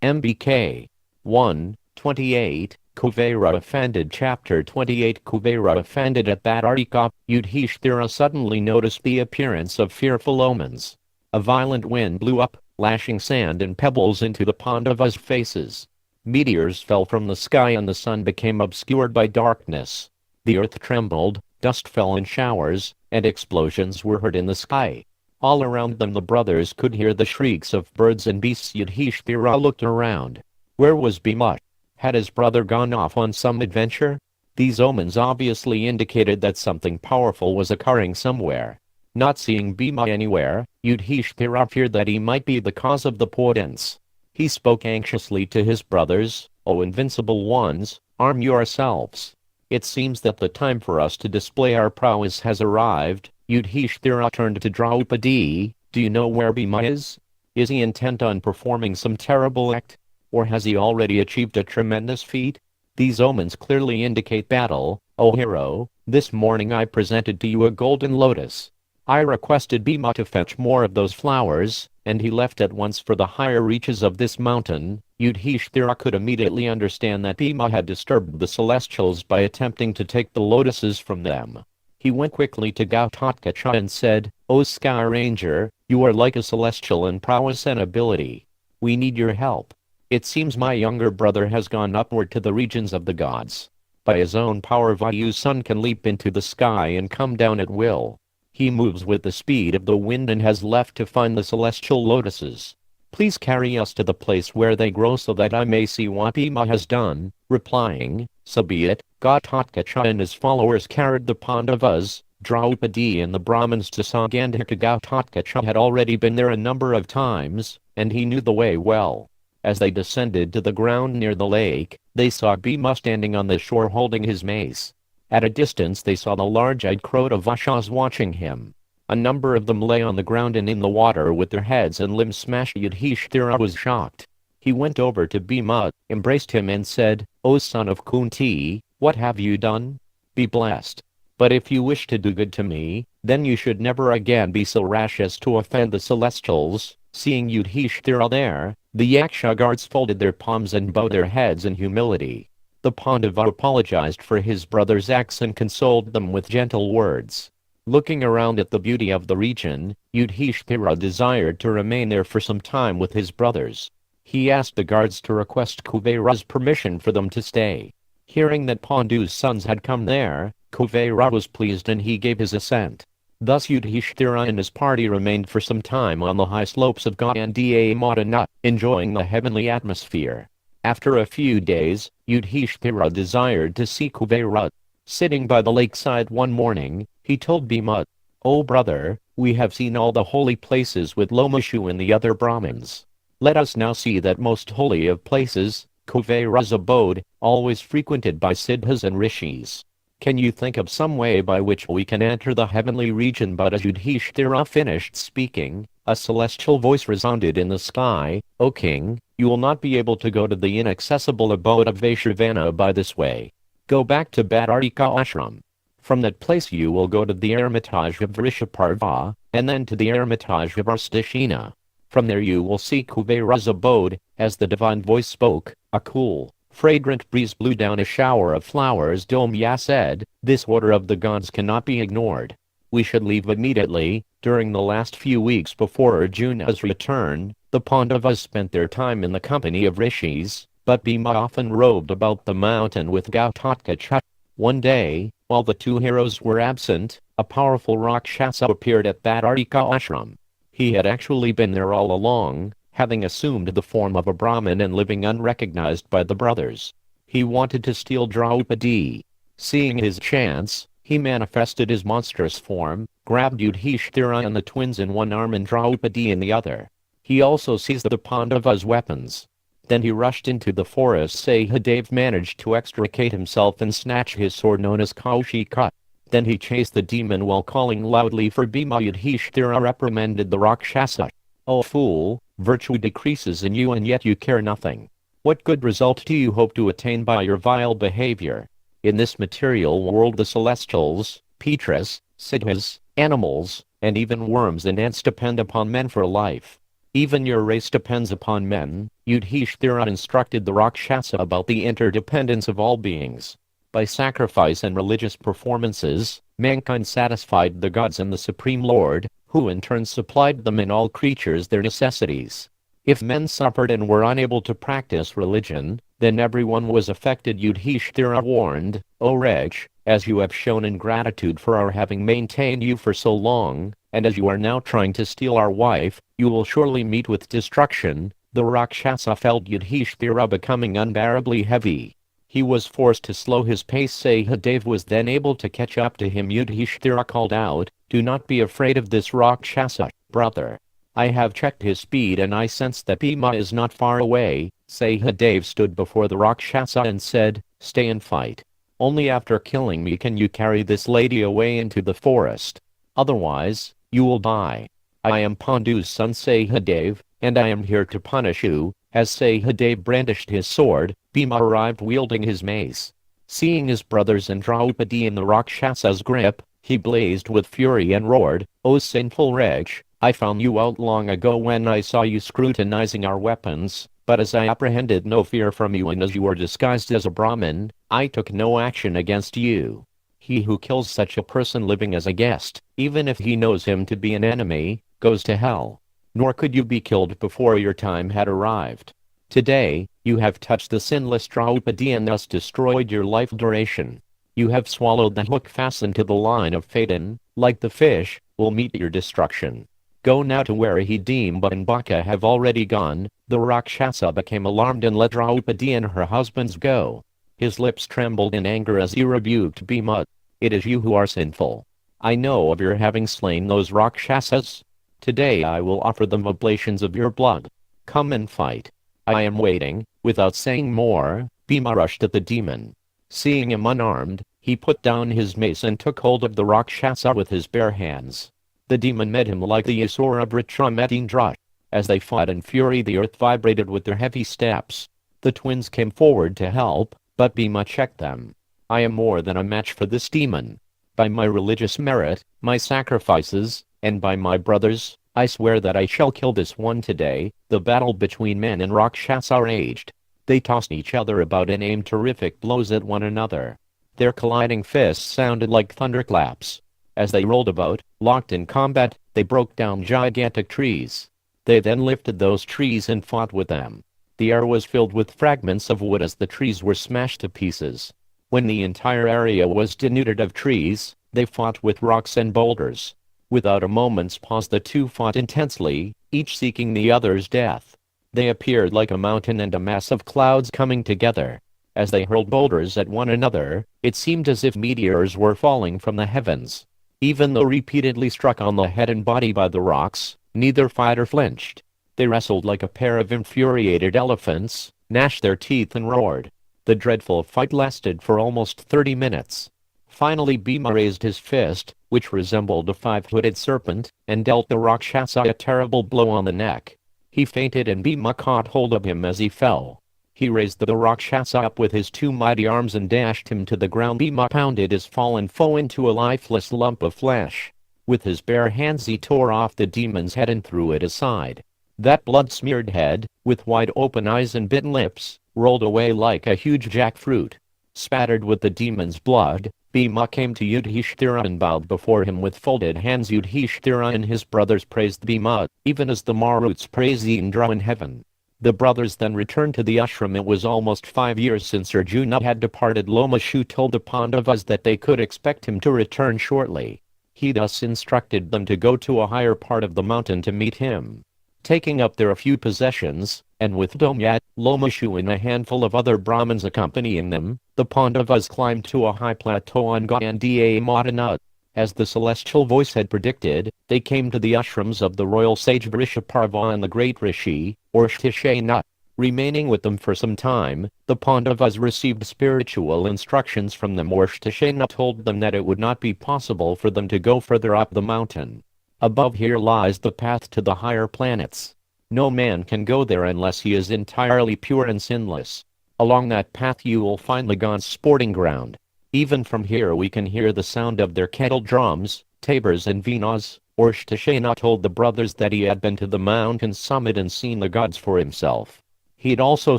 MBK 1:28, Kuvera offended. Chapter 28. Kuvera offended at that article. Yudhishthira suddenly noticed the appearance of fearful omens. A violent wind blew up, lashing sand and pebbles into the Pandavas' faces. Meteors fell from the sky and the sun became obscured by darkness. The earth trembled, dust fell in showers, and explosions were heard in the sky. All around them the brothers could hear the shrieks of birds and beasts. Yudhishthira looked around. Where was Bhima? Had his brother gone off on some adventure? These omens obviously indicated that something powerful was occurring somewhere. Not seeing Bhima anywhere, Yudhishthira feared that he might be the cause of the portents. He spoke anxiously to his brothers, "O invincible ones, arm yourselves. It seems that the time for us to display our prowess has arrived." Yudhishthira turned to Draupadi. "Do you know where Bhima is? Is he intent on performing some terrible act? Or has he already achieved a tremendous feat? These omens clearly indicate battle. O hero, this morning I presented to you a golden lotus. I requested Bhima to fetch more of those flowers, and he left at once for the higher reaches of this mountain." Yudhishthira could immediately understand that Bhima had disturbed the celestials by attempting to take the lotuses from them. He went quickly to Ghatotkacha and said, "O Sky Ranger, you are like a celestial in prowess and ability. We need your help. It seems my younger brother has gone upward to the regions of the gods. By his own power Vayu's son can leap into the sky and come down at will. He moves with the speed of the wind and has left to find the celestial lotuses. Please carry us to the place where they grow so that I may see what Bhima has done." Replying, "So be it," Ghatotkacha and his followers carried the Pandavas, Draupadi and the Brahmins to Saugandhika. Ghatotkacha had already been there a number of times, and he knew the way well. As they descended to the ground near the lake, they saw Bhima standing on the shore holding his mace. At a distance they saw the large-eyed crowd of Vashas watching him. A number of them lay on the ground and in the water with their heads and limbs smashed. Yudhishthira was shocked. He went over to Bhima, embraced him and said, "O son of Kunti, what have you done? Be blessed. But if you wish to do good to me, then you should never again be so rash as to offend the celestials." Seeing Yudhishthira there, the Yaksha guards folded their palms and bowed their heads in humility. The Pandava apologized for his brother's acts and consoled them with gentle words. Looking around at the beauty of the region, Yudhishthira desired to remain there for some time with his brothers. He asked the guards to request Kuvera's permission for them to stay. Hearing that Pandu's sons had come there, Kuvera was pleased and he gave his assent. Thus Yudhishthira and his party remained for some time on the high slopes of Gandhamadana, enjoying the heavenly atmosphere. After a few days, Yudhishthira desired to see Kuvera. Sitting by the lakeside one morning, he told Bhima, "O brother, we have seen all the holy places with Lomashu and the other Brahmins. Let us now see that most holy of places, Kuvera's abode, always frequented by siddhas and rishis. Can you think of some way by which we can enter the heavenly region?" But as Yudhishthira finished speaking, a celestial voice resounded in the sky, "O king, you will not be able to go to the inaccessible abode of Vaishravana by this way. Go back to Bhadarika ashram. From that place you will go to the hermitage of Vrishaparva, and then to the hermitage of Arstashina. From there you will see Kuvera's abode." As the divine voice spoke, a cool, fragrant breeze blew down a shower of flowers. Domya said, "This order of the gods cannot be ignored. We should leave immediately." During the last few weeks before Arjuna's return, the Pandavas spent their time in the company of rishis, but Bhima often roved about the mountain with Ghatotkacha. One day, while the two heroes were absent, a powerful Rakshasa appeared at Bhadarika ashram. He had actually been there all along, having assumed the form of a Brahmin and living unrecognized by the brothers. He wanted to steal Draupadi. Seeing his chance, he manifested his monstrous form, grabbed Yudhishthira and the twins in one arm and Draupadi in the other. He also seized the Pandavas' weapons. Then he rushed into the forest. Sahadev managed to extricate himself and snatch his sword known as Kaushika. Then he chased the demon while calling loudly for Bhima. Yudhishthira reprimanded the Rakshasa. "O fool, virtue decreases in you and yet you care nothing. What good result do you hope to attain by your vile behavior? In this material world the celestials, Pitras, siddhas, animals, and even worms and ants depend upon men for life. Even your race depends upon men. Yudhishthira instructed the Rakshasa about the interdependence of all beings. By sacrifice and religious performances, mankind satisfied the gods and the Supreme Lord, who in turn supplied them and all creatures their necessities. If men suffered and were unable to practice religion, then everyone was affected. Yudhishthira warned, O wretch, as you have shown ingratitude for our having maintained you for so long, and as you are now trying to steal our wife, you will surely meet with destruction. The Rakshasa felt Yudhishthira becoming unbearably heavy. He was forced to slow his pace. Sahadeva was then able to catch up to him. Yudhishthira called out, Do not be afraid of this Rakshasa, brother. I have checked his speed and I sense that Bhima is not far away. Sahadeva stood before the Rakshasa and said, Stay and fight. Only after killing me can you carry this lady away into the forest. Otherwise, you will die. I am Pandu's son Sahadeva, and I am here to punish you. As Sahadeva brandished his sword, Bhima arrived wielding his mace. Seeing his brothers and Draupadi in the Rakshasa's grip, he blazed with fury and roared, O sinful wretch, I found you out long ago when I saw you scrutinizing our weapons, but as I apprehended no fear from you and as you were disguised as a Brahmin, I took no action against you. He who kills such a person living as a guest, even if he knows him to be an enemy, goes to hell. Nor could you be killed before your time had arrived. Today, you have touched the sinless Draupadi and thus destroyed your life duration. You have swallowed the hook fastened to the line of fate and, like the fish, will meet your destruction. Go now to where Hidimba and Baka have already gone. The Rakshasa became alarmed and let Draupadi and her husbands go. His lips trembled in anger as he rebuked Bhima. It is you who are sinful. I know of your having slain those Rakshasas. Today I will offer them oblations of your blood. Come and fight. I am waiting. Without saying more, Bhima rushed at the demon. Seeing him unarmed, he put down his mace and took hold of the Rakshasa with his bare hands. The demon met him like the Asura Vritra met Indra. As they fought in fury, the earth vibrated with their heavy steps. The twins came forward to help, but Bhima checked them. I am more than a match for this demon. By my religious merit, my sacrifices, and by my brothers, I swear that I shall kill this one today. The battle between men and Rakshasa raged. They tossed each other about and aimed terrific blows at one another. Their colliding fists sounded like thunderclaps. As they rolled about, locked in combat, they broke down gigantic trees. They then lifted those trees and fought with them. The air was filled with fragments of wood as the trees were smashed to pieces. When the entire area was denuded of trees, they fought with rocks and boulders. Without a moment's pause the two fought intensely, each seeking the other's death. They appeared like a mountain and a mass of clouds coming together. As they hurled boulders at one another, it seemed as if meteors were falling from the heavens. Even though repeatedly struck on the head and body by the rocks, neither fighter flinched. They wrestled like a pair of infuriated elephants, gnashed their teeth and roared. The dreadful fight lasted for almost 30 minutes. Finally Bhima raised his fist, which resembled a 5-footed serpent, and dealt the Rakshasa a terrible blow on the neck. He fainted and Bhima caught hold of him as he fell. He raised the Rakshasa up with his two mighty arms and dashed him to the ground. Bhima pounded his fallen foe into a lifeless lump of flesh. With his bare hands he tore off the demon's head and threw it aside. That blood-smeared head, with wide open eyes and bitten lips, rolled away like a huge jackfruit. Spattered with the demon's blood, Bhima came to Yudhishthira and bowed before him with folded hands. Yudhishthira and his brothers praised Bhima, even as the Maruts praise Indra in heaven. The brothers then returned to the ashram. It was almost 5 years since Arjuna had departed. Lomashu told the Pandavas that they could expect him to return shortly. He thus instructed them to go to a higher part of the mountain to meet him. Taking up their few possessions, and with Domyat, Lomashu and a handful of other Brahmins accompanying them, the Pandavas climbed to a high plateau on Gandhiya. As the celestial voice had predicted, they came to the ashrams of the royal sage Vrishaparva and the great rishi, Urshtisena. Remaining with them for some time, the Pandavas received spiritual instructions from them. Urshtisena told them that it would not be possible for them to go further up the mountain. Above here lies the path to the higher planets. No man can go there unless he is entirely pure and sinless. Along that path you will find the Gauns' sporting ground. Even from here we can hear the sound of their kettle drums. Tabors and Venas. Urshtashena told the brothers that he had been to the mountain summit and seen the gods for himself. He'd also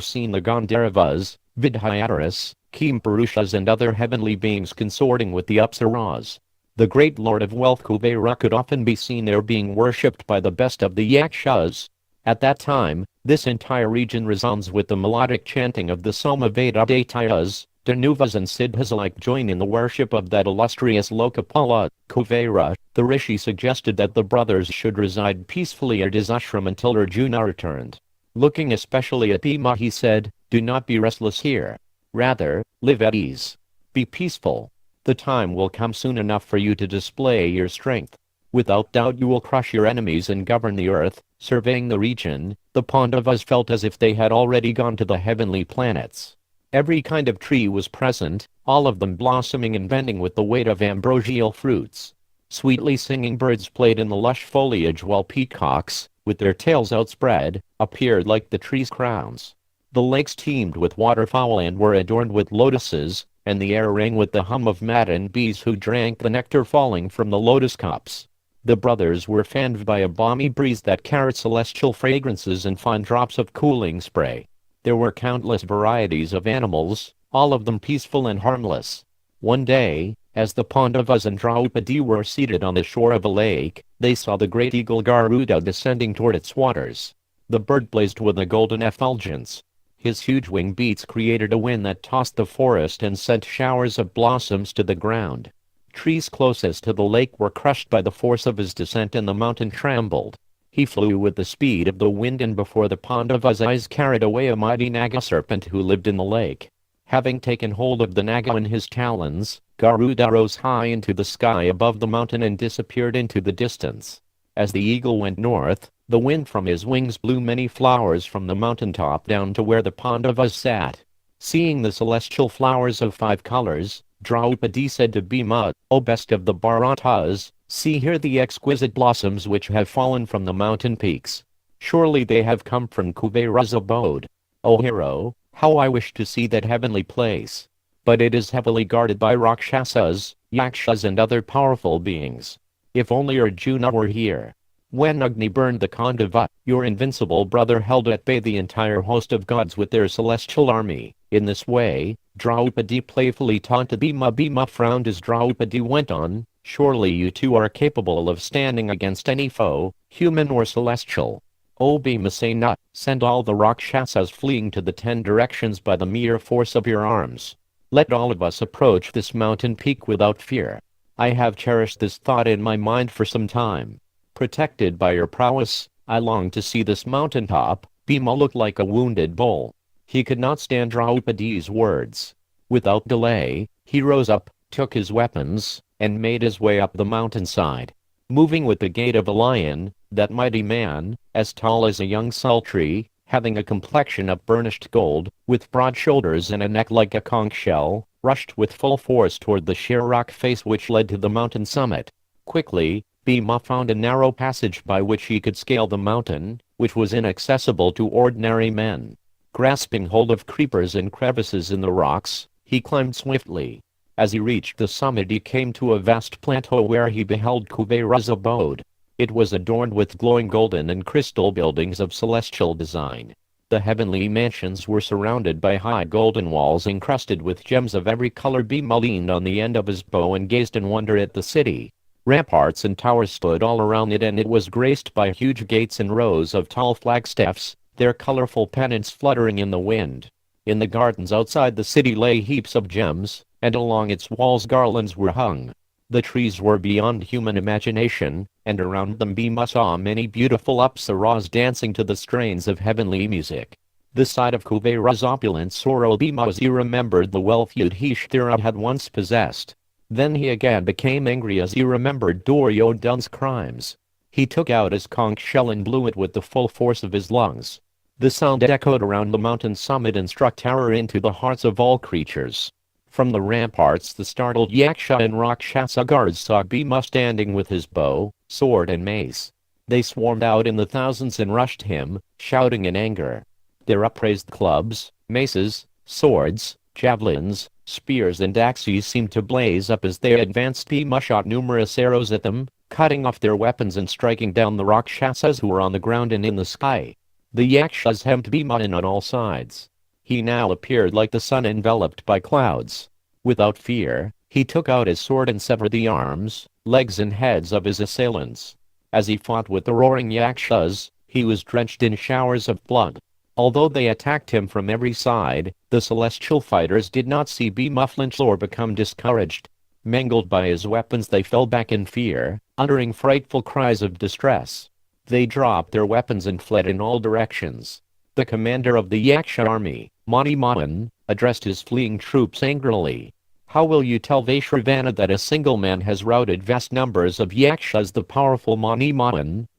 seen the Gandharvas, Vidhyaras, Kimpurushas and other heavenly beings consorting with the Apsaras. The great lord of wealth Kuvera could often be seen there being worshipped by the best of the Yakshas. At that time, this entire region resounds with the melodic chanting of the Samaveda Daityas. Dhanuvas and Siddhas alike join in the worship of that illustrious Lokapala. Kuvera, the rishi, suggested that the brothers should reside peacefully at his ashram until Arjuna returned. Looking especially at Bhima, he said, "Do not be restless here. Rather, live at ease. Be peaceful. The time will come soon enough for you to display your strength. Without doubt you will crush your enemies and govern the earth." Surveying the region, the Pandavas felt as if they had already gone to the heavenly planets. Every kind of tree was present, all of them blossoming and bending with the weight of ambrosial fruits. Sweetly singing birds played in the lush foliage, while peacocks, with their tails outspread, appeared like the trees' crowns. The lakes teemed with waterfowl and were adorned with lotuses, and the air rang with the hum of matin bees who drank the nectar falling from the lotus cups. The brothers were fanned by a balmy breeze that carried celestial fragrances and fine drops of cooling spray. There were countless varieties of animals, all of them peaceful and harmless. One day, as the Pandavas and Draupadi were seated on the shore of a lake, they saw the great eagle Garuda descending toward its waters. The bird blazed with a golden effulgence. His huge wing beats created a wind that tossed the forest and sent showers of blossoms to the ground. Trees closest to the lake were crushed by the force of his descent and the mountain trembled. He flew with the speed of the wind, and before the Pandavas' eyes carried away a mighty Naga serpent who lived in the lake. Having taken hold of the Naga in his talons, Garuda rose high into the sky above the mountain and disappeared into the distance. As the eagle went north, the wind from his wings blew many flowers from the mountaintop down to where the Pandavas sat. Seeing the celestial flowers of 5 colors, Draupadi said to Bhima, "O best of the Bharatas, see here the exquisite blossoms which have fallen from the mountain peaks. Surely they have come from Kuvera's abode. O hero, how I wish to see that heavenly place. But it is heavily guarded by Rakshasas, Yakshas and other powerful beings. If only Arjuna were here." When Agni burned the Khandava, your invincible brother held at bay the entire host of gods with their celestial army. In this way, Draupadi playfully taunted Bhima. Bhima frowned as Draupadi went on, "Surely you two are capable of standing against any foe, human or celestial. O Bhimasena, send all the Rakshasas fleeing to the 10 directions by the mere force of your arms. Let all of us approach this mountain peak without fear. I have cherished this thought in my mind for some time. Protected by your prowess, I long to see this mountaintop." Bhima looked like a wounded bull. He could not stand Draupadi's words. Without delay, he rose up, took his weapons, and made his way up the mountainside. Moving with the gait of a lion, that mighty man, as tall as a young sultry, having a complexion of burnished gold, with broad shoulders and a neck like a conch shell, rushed with full force toward the sheer rock face which led to the mountain summit. Quickly, Bhima found a narrow passage by which he could scale the mountain, which was inaccessible to ordinary men. Grasping hold of creepers and crevices in the rocks, he climbed swiftly. As he reached the summit, he came to a vast plateau where he beheld Kuvera's abode. It was adorned with glowing golden and crystal buildings of celestial design. The heavenly mansions were surrounded by high golden walls encrusted with gems of every color. Bhima leaned on the end of his bow and gazed in wonder at the city. Ramparts and towers stood all around it, and it was graced by huge gates and rows of tall flagstaffs, their colorful pennants fluttering in the wind. In the gardens outside the city lay heaps of gems, and along its walls garlands were hung. The trees were beyond human imagination, and around them Bhima saw many beautiful apsaras dancing to the strains of heavenly music. The sight of Kuvera's opulent sorrow Bhima as he remembered the wealth Yudhishthira had once possessed. Then he again became angry as he remembered Duryodhana's crimes. He took out his conch shell and blew it with the full force of his lungs. The sound echoed around the mountain summit and struck terror into the hearts of all creatures. From the ramparts the startled Yaksha and Rakshasa guards saw Bhima standing with his bow, sword and mace. They swarmed out in the thousands and rushed him, shouting in anger. Their upraised clubs, maces, swords, javelins, spears and axes seemed to blaze up as they advanced. Bhima shot numerous arrows at them, cutting off their weapons and striking down the Rakshasas who were on the ground and in the sky. The Yakshas hemmed Bhima in on all sides. He now appeared like the sun enveloped by clouds. Without fear, he took out his sword and severed the arms, legs and heads of his assailants. As he fought with the roaring Yakshas, he was drenched in showers of blood. Although they attacked him from every side, the celestial fighters did not see Bhima flinch or become discouraged. Mangled by his weapons, they fell back in fear, uttering frightful cries of distress. They dropped their weapons and fled in all directions. The commander of the Yaksha army, Mani, addressed his fleeing troops angrily. How will you tell Vaishravana that a single man has routed vast numbers of Yakshas? The powerful Mani,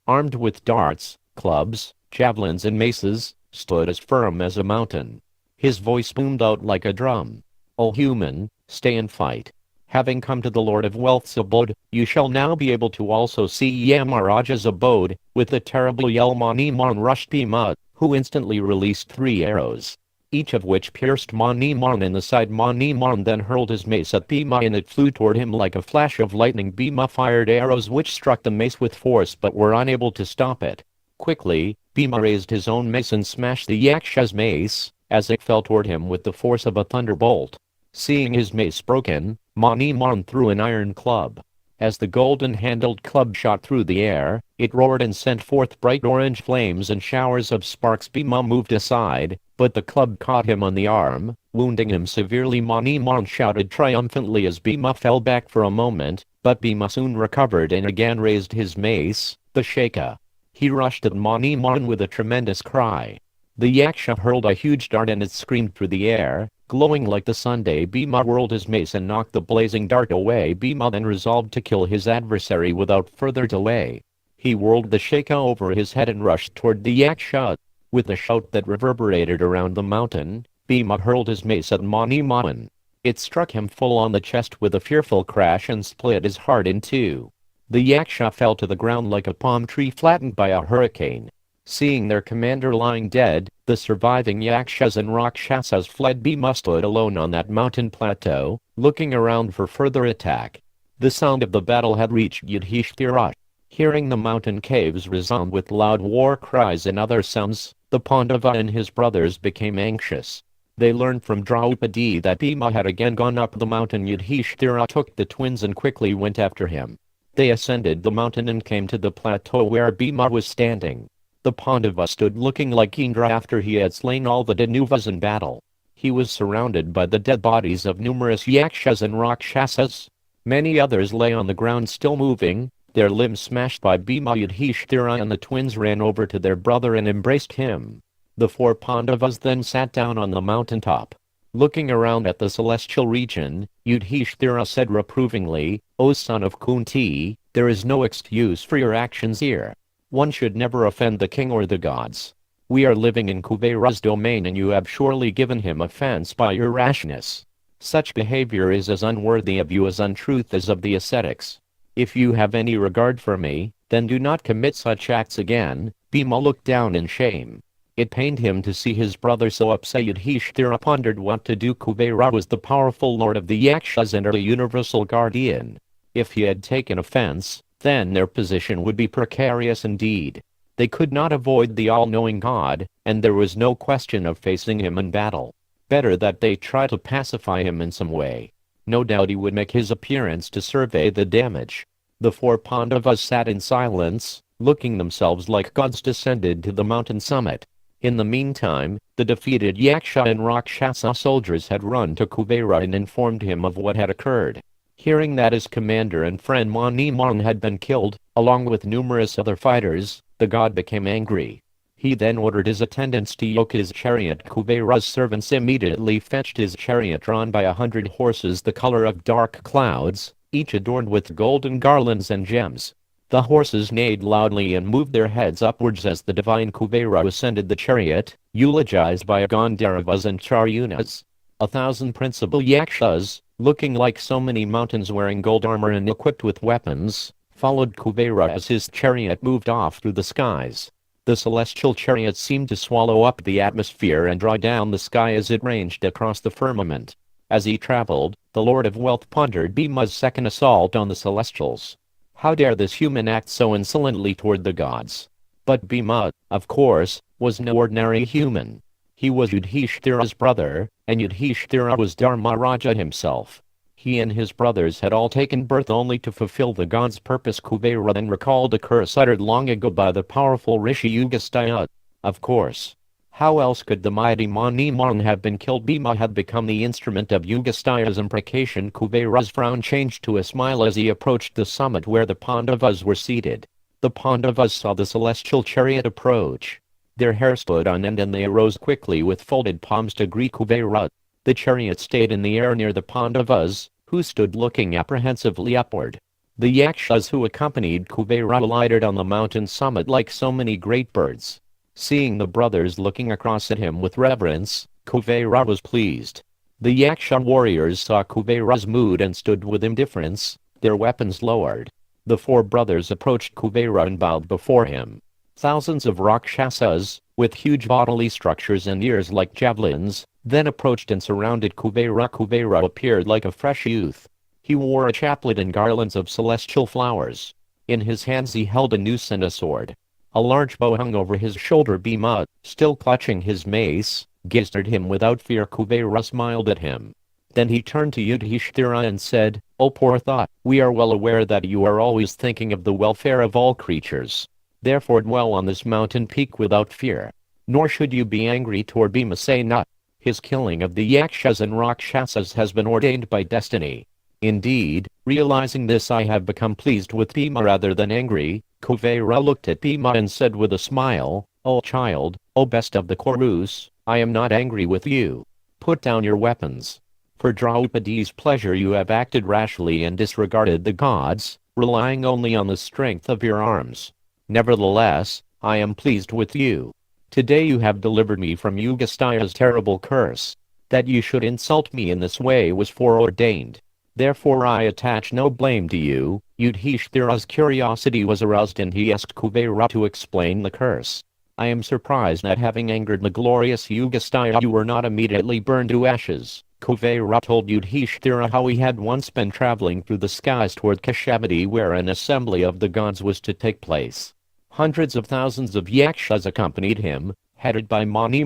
armed with darts, clubs, javelins and maces, stood as firm as a mountain. His voice boomed out like a drum. O human, stay and fight. Having come to the Lord of Wealth's abode, you shall now be able to also see Yamaraja's abode. With the terrible yell, Mani rushed Bhima, who instantly released 3 arrows, each of which pierced Mani in the side. Mani then hurled his mace at Bhima and it flew toward him like a flash of lightning. Bhima fired arrows which struck the mace with force but were unable to stop it. Quickly, Bhima raised his own mace and smashed the Yaksha's mace, as it fell toward him with the force of a thunderbolt. Seeing his mace broken, Mani threw an iron club. As the golden-handled club shot through the air, it roared and sent forth bright orange flames and showers of sparks. Bhima moved aside, but the club caught him on the arm, wounding him severely. Mani shouted triumphantly as Bhima fell back for a moment, but Bhima soon recovered and again raised his mace, the Shaka. He rushed at Mani with a tremendous cry. The Yaksha hurled a huge dart and it screamed through the air, glowing like the Sunday. Bhima whirled his mace and knocked the blazing dart away. Bhima then resolved to kill his adversary without further delay. He whirled the Shaka over his head and rushed toward the Yaksha. With a shout that reverberated around the mountain, Bhima hurled his mace at Mani. It struck him full on the chest with a fearful crash and split his heart in 2. The Yaksha fell to the ground like a palm tree flattened by a hurricane. Seeing their commander lying dead, the surviving Yakshas and Rakshasas fled. Bhima stood alone on that mountain plateau, looking around for further attack. The sound of the battle had reached Yudhishthira. Hearing the mountain caves resound with loud war cries and other sounds, the Pandava and his brothers became anxious. They learned from Draupadi that Bhima had again gone up the mountain. Yudhishthira took the twins and quickly went after him. They ascended the mountain and came to the plateau where Bhima was standing. The Pandava stood looking like Indra after he had slain all the Danuvas in battle. He was surrounded by the dead bodies of numerous Yakshas and Rakshasas. Many others lay on the ground still moving, their limbs smashed by Bhima. Yudhishthira and the twins ran over to their brother and embraced him. The 4 Pandavas then sat down on the mountaintop. Looking around at the celestial region, Yudhishthira said reprovingly, O son of Kunti, there is no excuse for your actions here. One should never offend the king or the gods. We are living in Kuvera's domain and you have surely given him offense by your rashness. Such behavior is as unworthy of you as untruth is of the ascetics. If you have any regard for me, then do not commit such acts again. Bhima looked down in shame. It pained him to see his brother so upset. Yudhishthira pondered what to do. Kuvera was the powerful lord of the Yakshas and a universal guardian. If he had taken offense, then their position would be precarious indeed. They could not avoid the all-knowing God, and there was no question of facing him in battle. Better that they try to pacify him in some way. No doubt he would make his appearance to survey the damage. The 4 Pandavas sat in silence, looking themselves like gods descended to the mountain summit. In the meantime, the defeated Yaksha and Rakshasa soldiers had run to Kuvera and informed him of what had occurred. Hearing that his commander and friend Mani had been killed, along with numerous other fighters, the god became angry. He then ordered his attendants to yoke his chariot. Kuvera's servants immediately fetched his chariot drawn by 100 horses the color of dark clouds, each adorned with golden garlands and gems. The horses neighed loudly and moved their heads upwards as the divine Kuvera ascended the chariot, eulogized by Gandharvas and Charyunas. 1,000 principal Yakshas, looking like so many mountains wearing gold armor and equipped with weapons, followed Kuvera as his chariot moved off through the skies. The celestial chariot seemed to swallow up the atmosphere and draw down the sky as it ranged across the firmament. As he traveled, the Lord of Wealth pondered Bhima's second assault on the celestials. How dare this human act so insolently toward the gods? But Bhima, of course, was no ordinary human. He was Yudhishthira's brother, and Yudhishthira was Dharmaraja himself. He and his brothers had all taken birth only to fulfill the god's purpose. Kuvera then recalled a curse uttered long ago by the powerful Rishi Yugastaya. Of course. How else could the mighty Mani have been killed? Bhima had become the instrument of Yugastaya's imprecation. Kuvera's frown changed to a smile as he approached the summit where the Pandavas were seated. The Pandavas saw the celestial chariot approach. Their hair stood on end and they arose quickly with folded palms to greet Kuvera. The chariot stayed in the air near the Pandavas, who stood looking apprehensively upward. The Yakshas who accompanied Kuvera alighted on the mountain summit like so many great birds. Seeing the brothers looking across at him with reverence, Kuvera was pleased. The Yaksha warriors saw Kuvera's mood and stood with indifference, their weapons lowered. The four brothers approached Kuvera and bowed before him. Thousands of Rakshasas, with huge bodily structures and ears like javelins, then approached and surrounded Kuvera. Kuvera appeared like a fresh youth. He wore a chaplet and garlands of celestial flowers. In his hands he held a noose and a sword. A large bow hung over his shoulder. Bhima, still clutching his mace, gazed at him without fear. Kuvera smiled at him. Then he turned to Yudhishthira and said, "O poor thought, we are well aware that you are always thinking of the welfare of all creatures. Therefore dwell on this mountain peak without fear. Nor should you be angry toward Bhima. Say not. His killing of the Yakshas and Rakshasas has been ordained by destiny. Indeed, realizing this I have become pleased with Bhima rather than angry." Kuvera looked at Bhima and said with a smile, "O child, O best of the Kurus, I am not angry with you. Put down your weapons. For Draupadi's pleasure you have acted rashly and disregarded the gods, relying only on the strength of your arms. Nevertheless, I am pleased with you. Today you have delivered me from Yugastaya's terrible curse. That you should insult me in this way was foreordained. Therefore I attach no blame to you." Yudhishthira's curiosity was aroused and he asked Kuvera to explain the curse. "I am surprised at having angered the glorious Yugastaya you were not immediately burned to ashes." Kuvera told Yudhishthira how he had once been traveling through the skies toward Kashyapati where an assembly of the gods was to take place. Hundreds of thousands of Yakshas accompanied him, headed by Mani.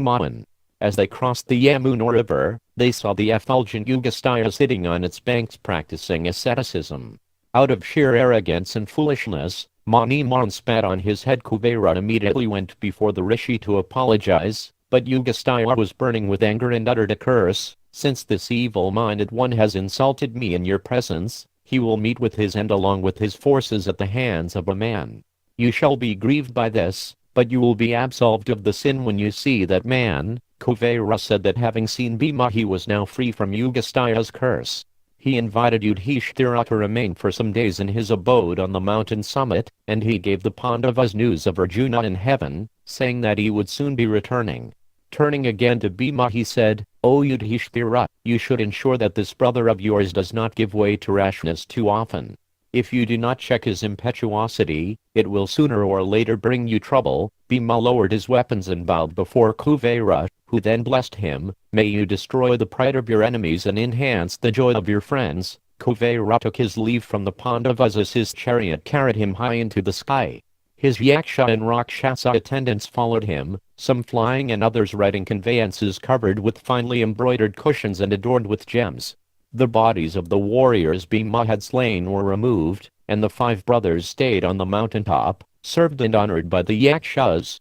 As they crossed the Yamuna river, they saw the effulgent Yugastaya sitting on its banks practicing asceticism. Out of sheer arrogance and foolishness, Mani spat on his head. Kuvera immediately went before the rishi to apologize, but Yugastaya was burning with anger and uttered a curse. "Since this evil-minded one has insulted me in your presence, he will meet with his end along with his forces at the hands of a man. You shall be grieved by this, but you will be absolved of the sin when you see that man." Kuvera said that having seen Bhima he was now free from Yugastaya's curse. He invited Yudhishthira to remain for some days in his abode on the mountain summit, and he gave the Pandavas news of Arjuna in heaven, saying that he would soon be returning. Turning again to Bhima he said, "O Yudhishthira, you should ensure that this brother of yours does not give way to rashness too often. If you do not check his impetuosity, it will sooner or later bring you trouble." Bhima lowered his weapons and bowed before Kuvera, who then blessed him, "May you destroy the pride of your enemies and enhance the joy of your friends." Kuvera took his leave from the Pandavas as his chariot carried him high into the sky. His Yaksha and Rakshasa attendants followed him, some flying and others riding conveyances covered with finely embroidered cushions and adorned with gems. The bodies of the warriors Bhima had slain were removed, and the five brothers stayed on the mountaintop, served and honored by the Yakshas.